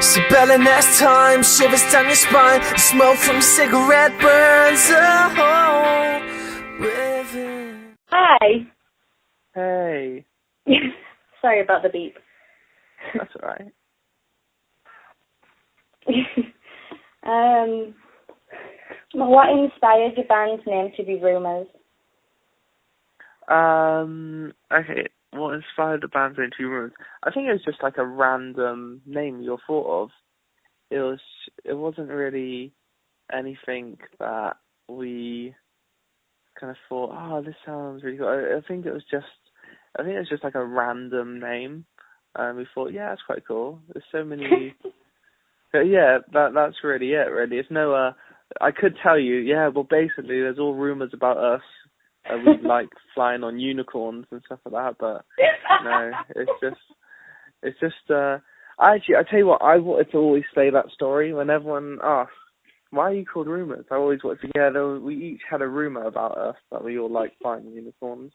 Sibylla, next time, shivers down your spine. The smoke from a cigarette burns a hole within. Hi. Hey. Sorry about the beep. That's alright. What inspired your band's name to be Rumours? Okay, what inspired the band's name to be Rumours? I think it was just like a random name you thought of. It wasn't really anything that we kind of thought, oh, this sounds really cool. I think it was just like a random name. We thought, yeah, that's quite cool. There's so many. But yeah, that's really it. Really, it's no. I could tell you, yeah. Well, basically, there's all rumors about us. We like flying on unicorns and stuff like that. But no, it's just. I tell you what, I wanted to always say that story when everyone asks, why are you called Rumours? I always wanted to. Yeah, we each had a rumor about us that we all like flying on unicorns.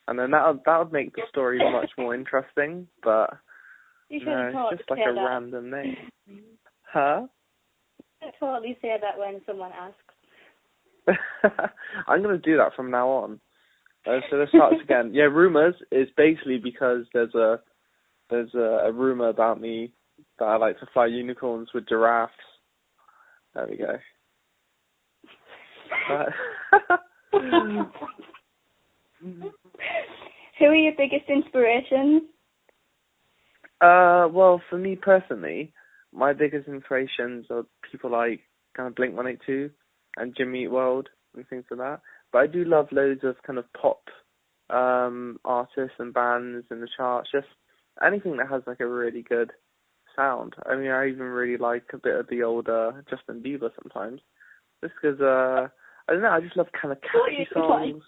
And then that would make the story much more interesting, but no, it's just like a random name. Huh? I totally say that when someone asks. I'm going to do that from now on. So let's start again. Yeah, Rumours is basically because there's a rumor about me that I like to fly unicorns with giraffes. There we go. Who are your biggest inspirations? Well, for me personally, my biggest inspirations are people like kind of Blink-182 and Jimmy Eat World and things like that. But I do love loads of kind of pop artists and bands in the charts. Just anything that has like a really good sound. I mean, I even really like a bit of the older Justin Bieber sometimes. Just because, I don't know, I just love kind of catchy songs.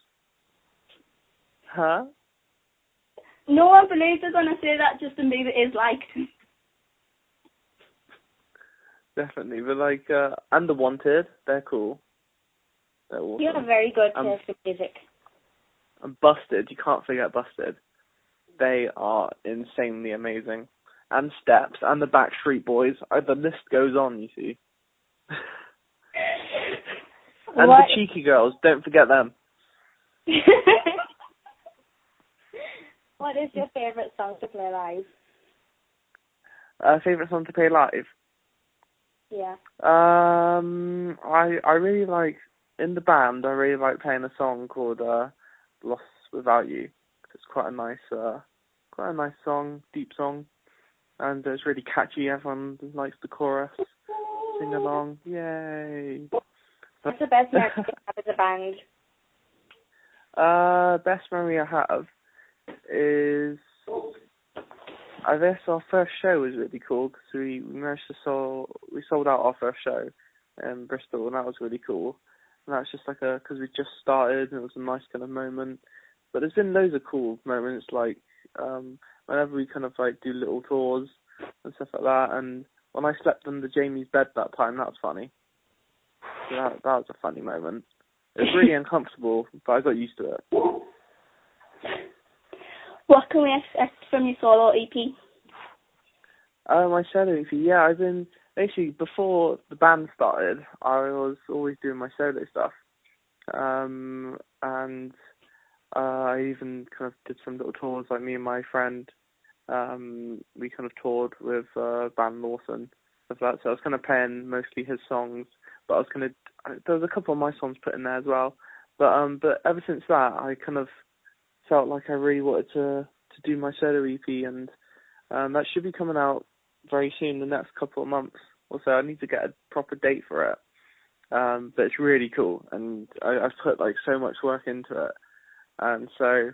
Huh? No one believes they're going to say that Justin Bieber is liked. Definitely, but like, and The Wanted, they're cool. They're awesome. You have a very good taste in music. And Busted, you can't forget Busted. They are insanely amazing. And Steps, and the Backstreet Boys. The list goes on, you see. And the Cheeky Girls, don't forget them. What is your favourite song to play live? Favourite song to play live? Yeah. I really like, in the band, I really like playing a song called Lost Without You. It's quite a nice song, deep song. And it's really catchy, everyone likes the chorus. Sing along, yay. What's the best memory you have as a band? Best memory I have is, I guess our first show was really cool because we managed to we sold out our first show in Bristol, and that was really cool. And that's just like because we just started and it was a nice kind of moment. But there's been loads of cool moments, like whenever we kind of like do little tours and stuff like that. And when I slept under Jamie's bed that time, that was funny. So that was a funny moment. It was really uncomfortable, but I got used to it. What can we expect from your solo EP? My solo EP, yeah, I've been, basically, before the band started, I was always doing my solo stuff. And I even kind of did some little tours, like me and my friend, we kind of toured with band Lawson, stuff like that. So I was kind of playing mostly his songs, but I was kind of, there was a couple of my songs put in there as well. But ever since that, I kind of felt like I really wanted to do my solo EP, and that should be coming out very soon, the next couple of months or so. I need to get a proper date for it. But it's really cool, and I've put like so much work into it. And so,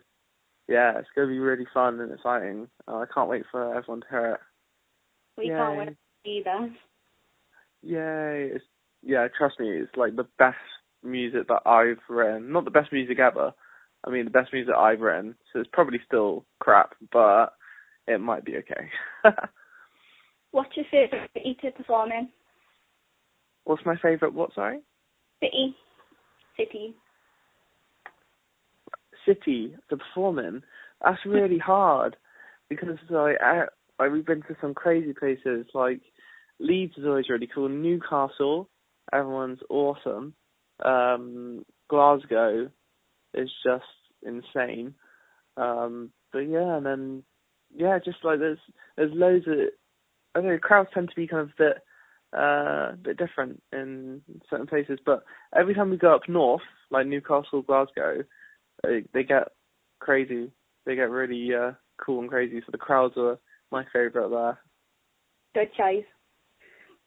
yeah, it's going to be really fun and exciting. I can't wait for everyone to hear it. We can't wait either. Yay. Yeah, trust me, it's like the best music that I've written. Not the best music ever. I mean, the best music I've written. So it's probably still crap, but it might be okay. What's your favourite city to perform in? What's my favourite what, sorry? City to perform in. That's really hard because we've been to some crazy places. Like Leeds is always really cool. Newcastle, everyone's awesome. Glasgow is just insane. But yeah, and then just like there's loads of, I don't know, crowds tend to be kind of a bit different in certain places. But every time we go up north, like Newcastle, Glasgow, they get crazy. They get really cool and crazy. So the crowds are my favourite there. Good choice.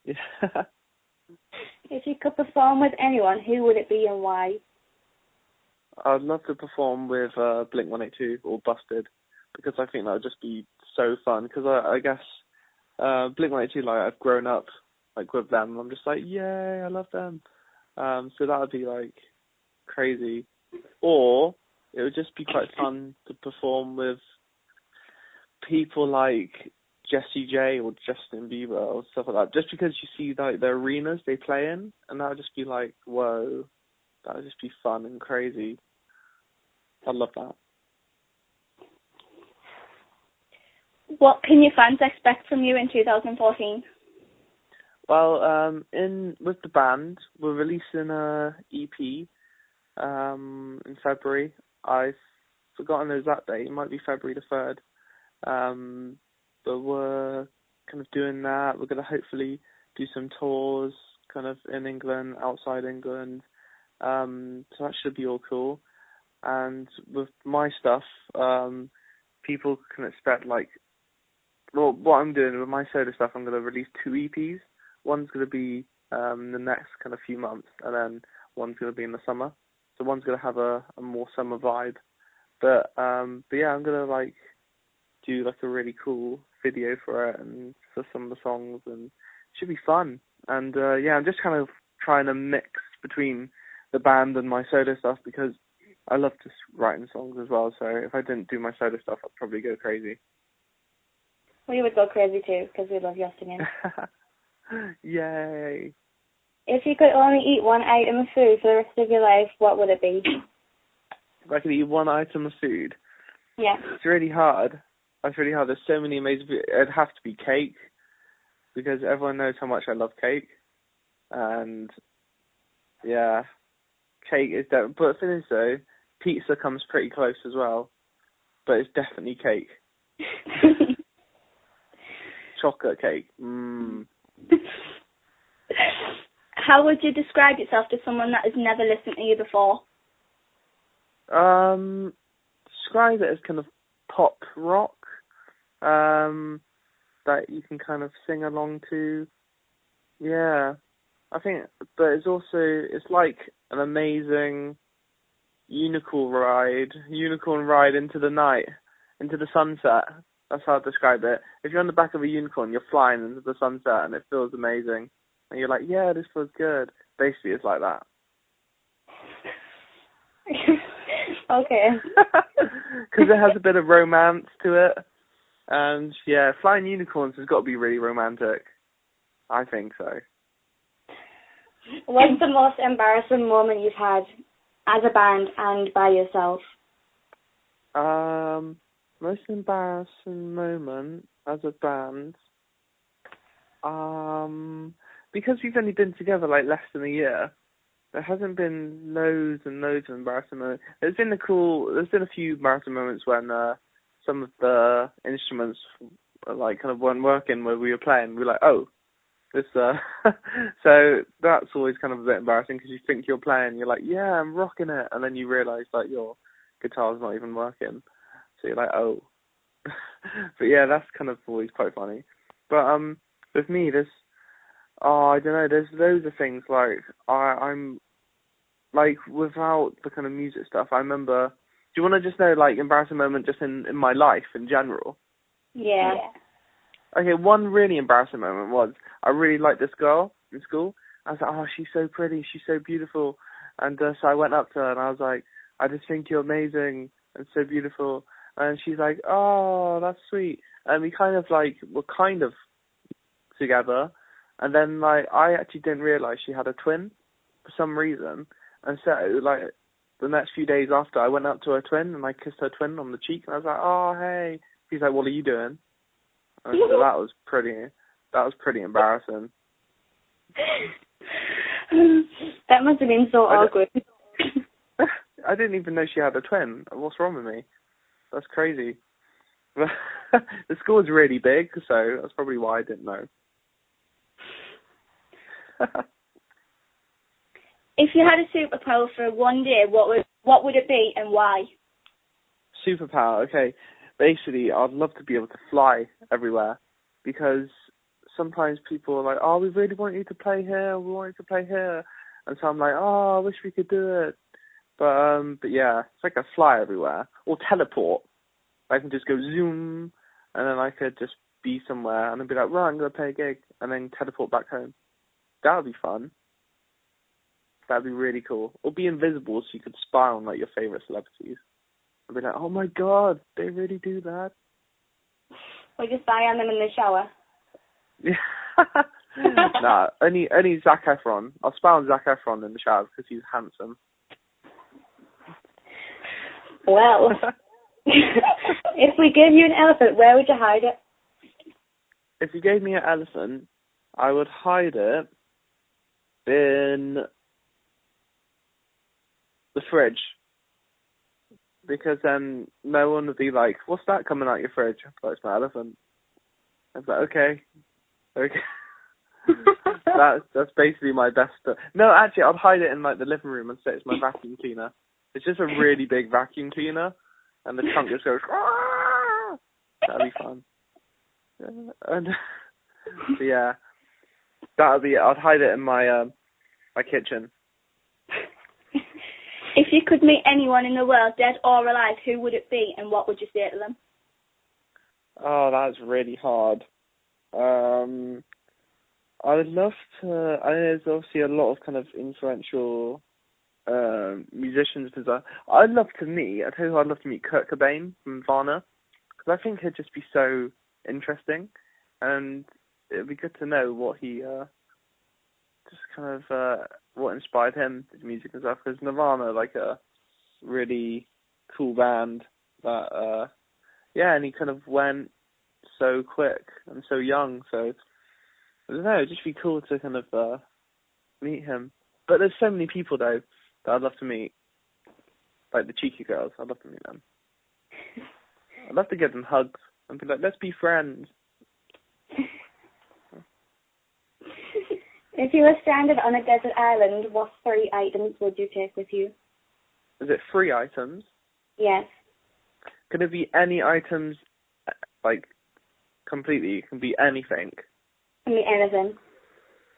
Yeah. If you could perform with anyone, who would it be and why? I'd love to perform with Blink-182 or Busted, because I think that would just be so fun. Because I guess Blink-182, like, I've grown up like with them, and I'm just like, yay, I love them. So that would be like crazy. Or it would just be quite fun to perform with people like Jessie J or Justin Bieber or stuff like that. Just because you see like the arenas they play in, and that would just be like, whoa, that would just be fun and crazy. I love that. What can your fans expect from you in 2014? Well, with the band, we're releasing a EP in February. I've forgotten the exact date. It might be February the 3rd. But we're kind of doing that. We're going to hopefully do some tours kind of in England, outside England. So that should be all cool. And with my stuff, people can expect what I'm doing with my solo stuff, I'm going to release 2 EPs. One's going to be the next kind of few months, and then one's going to be in the summer. So one's going to have a more summer vibe. But yeah, I'm going to do a really cool video for it and for some of the songs, and it should be fun. And I'm just kind of trying to mix between the band and my solo stuff, because I love just writing songs as well. So if I didn't do my solo stuff, I'd probably go crazy. We would go crazy too, because we love your singing. Yay. If you could only eat one item of food for the rest of your life, what would it be? If I could eat one item of food? Yeah. It's really hard. That's really hard. There's so many amazing food. It'd have to be cake, because everyone knows how much I love cake. And yeah, cake is definitely. But the thing is though, pizza comes pretty close as well. But it's definitely cake. Chocolate cake. How would you describe yourself to someone that has never listened to you before? Describe it as kind of pop rock, that you can kind of sing along to. Yeah, I think, but it's like an amazing unicorn ride into the night, into the sunset. That's how I'd describe it. If you're on the back of a unicorn, you're flying into the sunset, and it feels amazing. And you're like, yeah, this feels good. Basically, it's like that. Okay. Because it has a bit of romance to it. And, yeah, flying unicorns has got to be really romantic. I think so. What's the most embarrassing moment you've had as a band and by yourself? Most embarrassing moment as a band, because we've only been together less than a year, there hasn't been loads and loads of embarrassing moments. There's been a few embarrassing moments when some of the instruments kind of weren't working where we were playing. We were like, oh, this. So that's always kind of a bit embarrassing, because you think you're playing, you're like, yeah, I'm rocking it, and then you realise that your guitar's not even working. So you're like, oh. But yeah, that's kind of always quite funny. But with me, I don't know, there's loads of things. I'm without the kind of music stuff, I remember, do you want to just know embarrassing moment just in my life in general? Yeah. Okay, one really embarrassing moment was, I really liked this girl in school. I was like, oh, she's so pretty, she's so beautiful. And so I went up to her and I was like, I just think you're amazing and so beautiful. And she's like, oh, that's sweet. And we kind of were kind of together. And then I actually didn't realise she had a twin for some reason. And so the next few days after, I went up to her twin and I kissed her twin on the cheek. And I was like, oh, hey. She's like, what are you doing? And so that was pretty That was pretty embarrassing. That must have been so awkward. I didn't even know she had a twin. What's wrong with me? That's crazy. The school is really big, so that's probably why I didn't know. If you had a superpower for one day, what would it be and why? Superpower, okay. Basically, I'd love to be able to fly everywhere, because sometimes people are like, oh, we really want you to play here, we want you to play here. And so I'm like, oh, I wish we could do it. But yeah, it's like I fly everywhere. Or teleport. I can just go zoom, and then I could just be somewhere, and then be like, right, I'm going to play a gig, and then teleport back home. That would be fun. That'd be really cool. Or be invisible so you could spy on, like, your favourite celebrities. And be like, oh my god, they really do that? Or just spy on them in the shower? Nah, only Zac Efron. I'll spy on Zac Efron in the shower because he's handsome. Well, if we gave you an elephant, where would you hide it? If you gave me an elephant, I would hide it in the fridge. Because then no one would be like, what's that coming out your fridge? Like, it's my elephant. I was like, okay. That's basically my best. No, actually, I'd hide it in like the living room and say it's my vacuum cleaner. It's just a really big vacuum cleaner, and the trunk just goes. Aah! That'd be fun. And so yeah, that'd be it. I'd hide it in my my kitchen. If you could meet anyone in the world, dead or alive, who would it be, and what would you say to them? Oh, that's really hard. I would love to. I know there's obviously a lot of kind of influential musicians. I'd love to meet. I tell you who I'd love to meet: Kurt Cobain from Nirvana, because I think he'd just be so interesting, and it'd be good to know what he just kind of what inspired him to do music and stuff. Because Nirvana, like a really cool band that and he kind of went so quick and so young. So I don't know, it'd just be cool to kind of meet him. But there's so many people though that I'd love to meet, like the Cheeky Girls. I'd love to meet them. I'd love to give them hugs and be like, let's be friends. If you were stranded on a desert island, what 3 items would you take with you? Is it 3 items? Yes. Can it be any items, like, completely? It can be anything? Can be anything.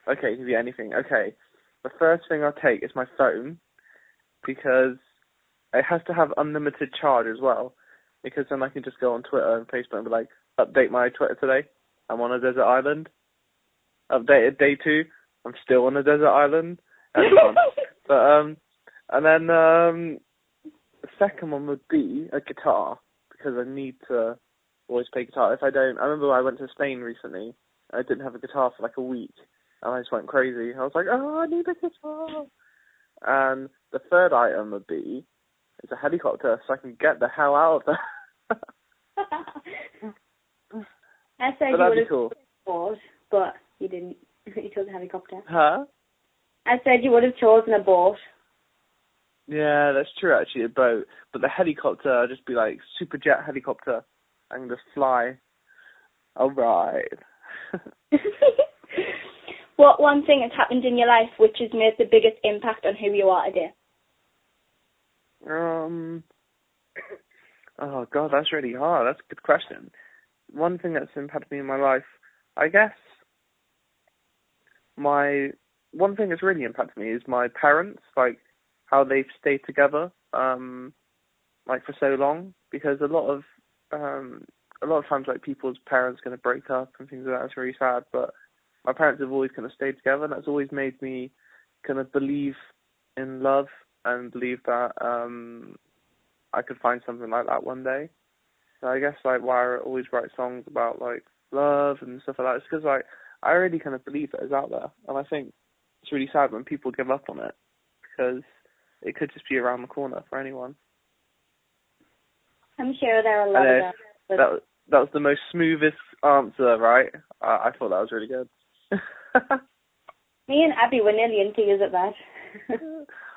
Okay, it can be anything. Okay. The first thing I'll take is my phone, because it has to have unlimited charge as well, because then I can just go on Twitter and Facebook and be like, update my Twitter today. I'm on a desert island. Updated day 2. I'm still on a desert island. That's fun. But and then the second one would be a guitar, because I need to always play guitar. If I don't, I remember I went to Spain recently. I didn't have a guitar for like a week, and I just went crazy. I was like, oh, I need a guitar. And the third item would be a helicopter, so I can get the hell out of there. I said but you would have cool. boat, but you didn't. You chose a helicopter. Huh? I said you would have chosen a boat. Yeah, that's true, actually, a boat. But the helicopter, I'd just be like, super jet helicopter. I can just fly. All right. What one thing has happened in your life which has made the biggest impact on who you are today? Oh, God, that's really hard. That's a good question. One thing that's impacted me in my life, I guess, one thing that's really impacted me is my parents, like, how they've stayed together, like, for so long, because a lot of times, like, people's parents kind of break up and things like that. It's really sad, but my parents have always kind of stayed together, and that's always made me kind of believe in love and believe that I could find something like that one day. So I guess, like, why I always write songs about, like, love and stuff like that is because, like, I really kind of believe that it's out there, and I think it's really sad when people give up on it, because it could just be around the corner for anyone. I'm sure there are a lot of that was the most smoothest answer, right? I thought that was really good. Me and Abby were nearly in tears at that.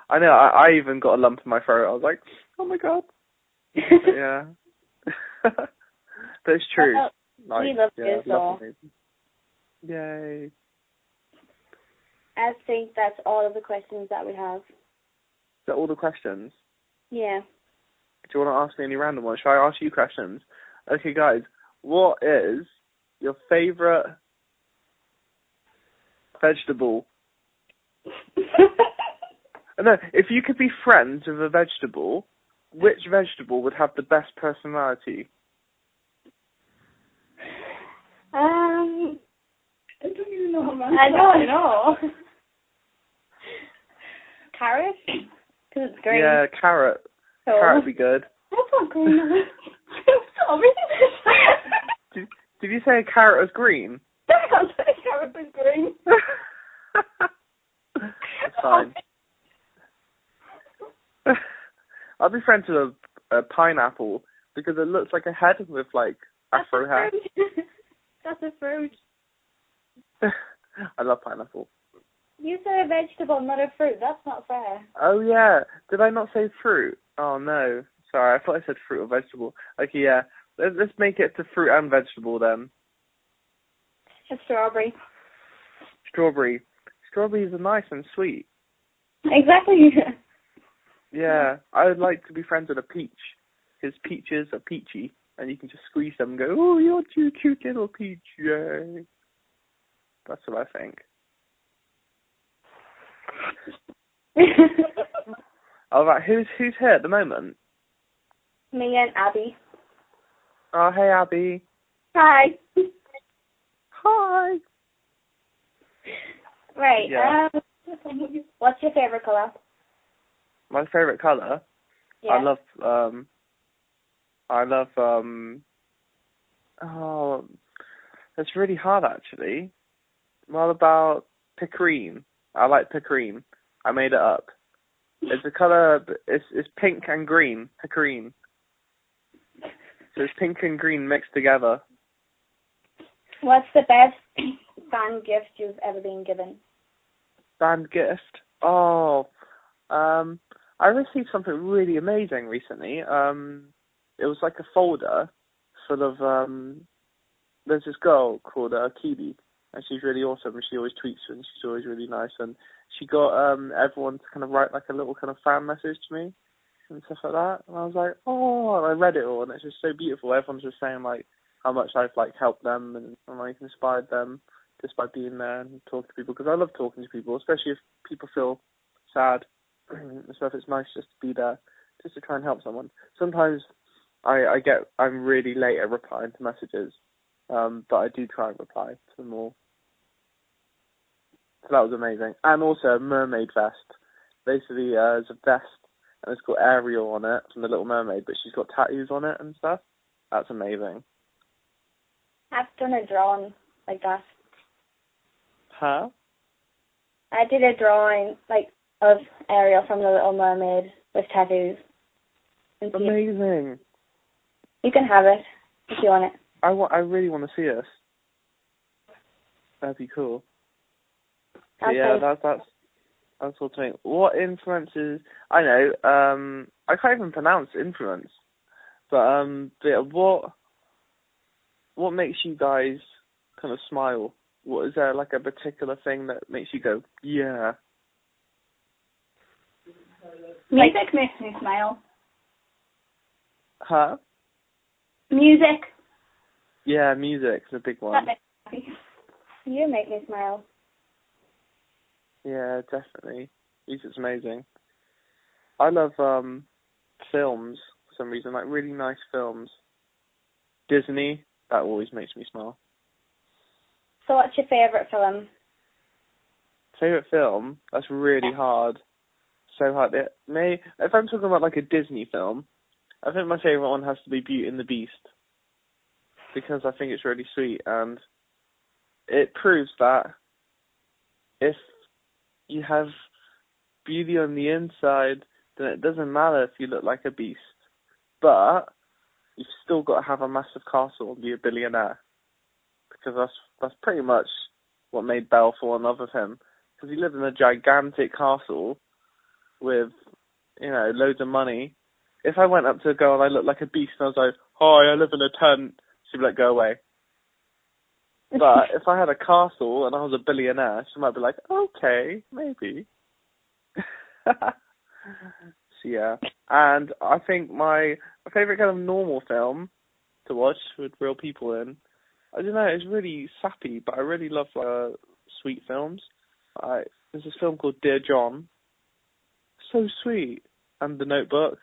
I know, I even got a lump in my throat. I was like, oh my god. But yeah. But it's true. Well, we love you, so. Yay. I think that's all of the questions that we have. Is that all the questions? Yeah. Do you want to ask me any random ones? Shall I ask you questions? Okay, guys, what is your favourite vegetable? No, if you could be friends with a vegetable, which vegetable would have the best personality? I don't even know. I don't know. Carrot? Because it's green. Yeah, carrot. So. Carrot would be good. That's not green. Sorry. Did you say a carrot was green? I can't say a carrot was green. That's fine. I'll be friends with a pineapple because it looks like a head with like afro hair. That's a fruit. I love pineapple. You said a vegetable, not a fruit. That's not fair. Oh yeah, did I not say fruit? Oh no, sorry. I thought I said fruit or vegetable. Okay, yeah. Let's make it to fruit and vegetable then. A strawberry. Strawberry. Strawberries are nice and sweet. Exactly. Yeah, I would like to be friends with a peach, because peaches are peachy, and you can just squeeze them and go, oh, you're too cute little peach, yay. That's what I think. All right, who's here at the moment? Me and Abby. Oh, hey, Abby. Hi. Hi. Right. Yeah. What's your favorite color? My favorite color? Yeah. Oh, it's really hard actually. What about picrine? I like picrine. I made it up. It's a color, it's pink and green, picrine. So it's pink and green mixed together. What's the best band gift you've ever been given? Band gift? Oh, I received something really amazing recently. It was like a folder full of, there's this girl called Kibi, and she's really awesome, and she always tweets, and she's always really nice, and she got everyone to kind of write like a little kind of fan message to me, and stuff like that, and I was like, oh, and I read it all, and it's just so beautiful. Everyone's just saying like how much I've like helped them and like inspired them just by being there and talking to people, because I love talking to people, especially if people feel sad and stuff. It's nice just to be there, just to try and help someone. Sometimes I'm really late at replying to messages, but I do try and reply to them all. So that was amazing. And also a mermaid vest. Basically, it's a vest, and it's got Ariel on it from The Little Mermaid, but she's got tattoos on it and stuff. That's amazing. I've done a drawing like that. Huh? I did a drawing like of Ariel from The Little Mermaid with tattoos. Amazing. You can have it if you want it. I really want to see this. That'd be cool. Yeah, that's what's me. What influences? I know. I can't even pronounce influence. But what makes you guys kind of smile? What is there like a particular thing that makes you go, yeah? Music makes me smile. Huh? Music. Yeah, music's a big one. That makes me happy. You make me smile. Yeah, definitely. Music's amazing. I love films for some reason, like really nice films. Disney, that always makes me smile. So what's your favourite film? Favourite film? That's really hard. So hard. If I'm talking about like a Disney film, I think my favourite one has to be Beauty and the Beast, because I think it's really sweet, and it proves that if you have beauty on the inside, then it doesn't matter if you look like a beast, but you've still got to have a massive castle and be a billionaire. because that's pretty much what made Belle fall in love with him. Because he lived in a gigantic castle with, loads of money. If I went up to a girl and I looked like a beast and I was like, "Hi, I live in a tent," she'd be like, "Go away." But if I had a castle and I was a billionaire, she might be like, "Okay, maybe." So yeah, and I think my favorite kind of normal film to watch with real people in, I don't know, it's really sappy, but I really love sweet films. There's this film called Dear John, so sweet, and The Notebook.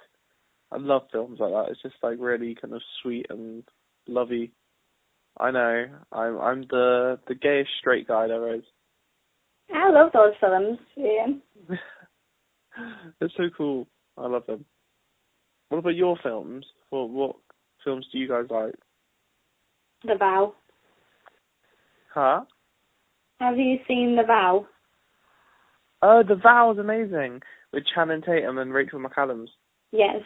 I love films like that. It's just like really kind of sweet and lovey. I know, I'm the gayest straight guy there is. I love those films, yeah. They're so cool. I love them. What about your films? What films do you guys like? The Vow. Huh? Have you seen The Vow? Oh, The Vow is amazing. With Channing Tatum and Rachel McAdams. Yes.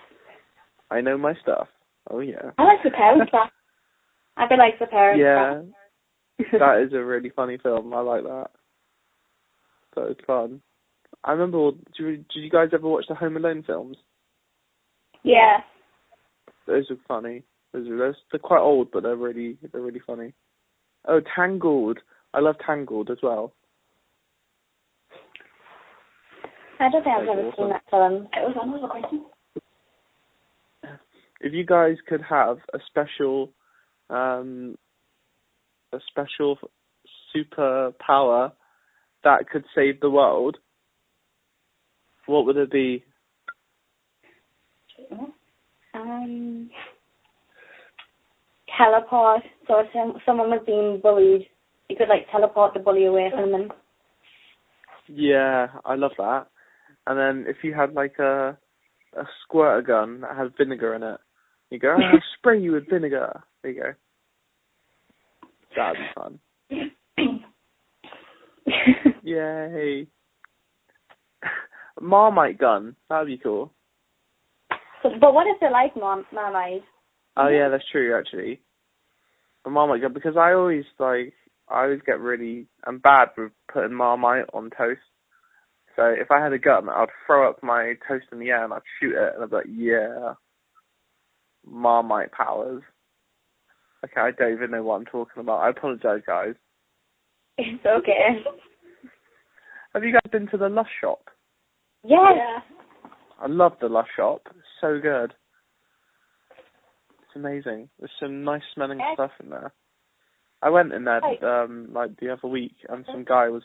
I know my stuff. Oh, yeah. I like The Parents Trap. I feel like The Parents Yeah. Trap. That is a really funny film. I like that. That was fun. I remember, did you guys ever watch the Home Alone films? Yeah. Those are funny. They're quite old, but they're really funny. Oh, Tangled. I love Tangled as well. I don't think I've ever seen that film. It was another question. If you guys could have a special superpower that could save the world, what would it be? Teleport. So if someone was being bullied, you could teleport the bully away from them. Yeah, I love that. And then if you had a squirter gun that had vinegar in it, you go, I'll spray you with vinegar. There you go. That'd be fun. Yay. Marmite gun. That'd be cool. But what if they're like Marmite? Oh yeah, that's true actually. A Marmite gun, because I always get really, I'm bad with putting Marmite on toast. So if I had a gun, I'd throw up my toast in the air and I'd shoot it and I'd be like, yeah, Marmite powers. Okay, I don't even know what I'm talking about. I apologise, guys. It's okay. Have you guys been to the Lush shop? Yeah. I love the Lush shop. It's so good. It's amazing. There's some nice smelling stuff in there. I went in there the other week, and some guy was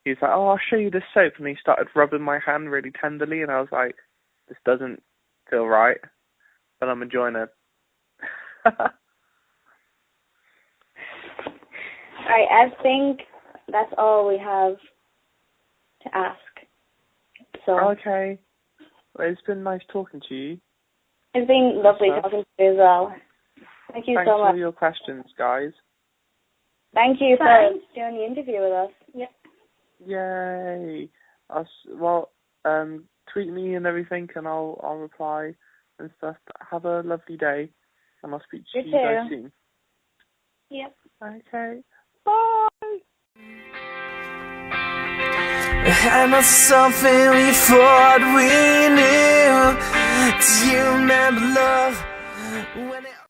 he was like, "Oh, I'll show you this soap," and he started rubbing my hand really tenderly, and I was like, "This doesn't feel right," but I'm enjoying it. Alright, I think that's all we have to ask. So okay. Well, it's been nice talking to you. It's been lovely talking to you as well. Thank you so much. Thanks for all your questions, guys. Thank you for doing the interview with us. Yep. Yay! Tweet me and everything, and I'll reply and stuff. Have a lovely day, and I'll speak to you guys soon. Yep. Okay. Bye. And that's something we thought we knew. Do you remember love?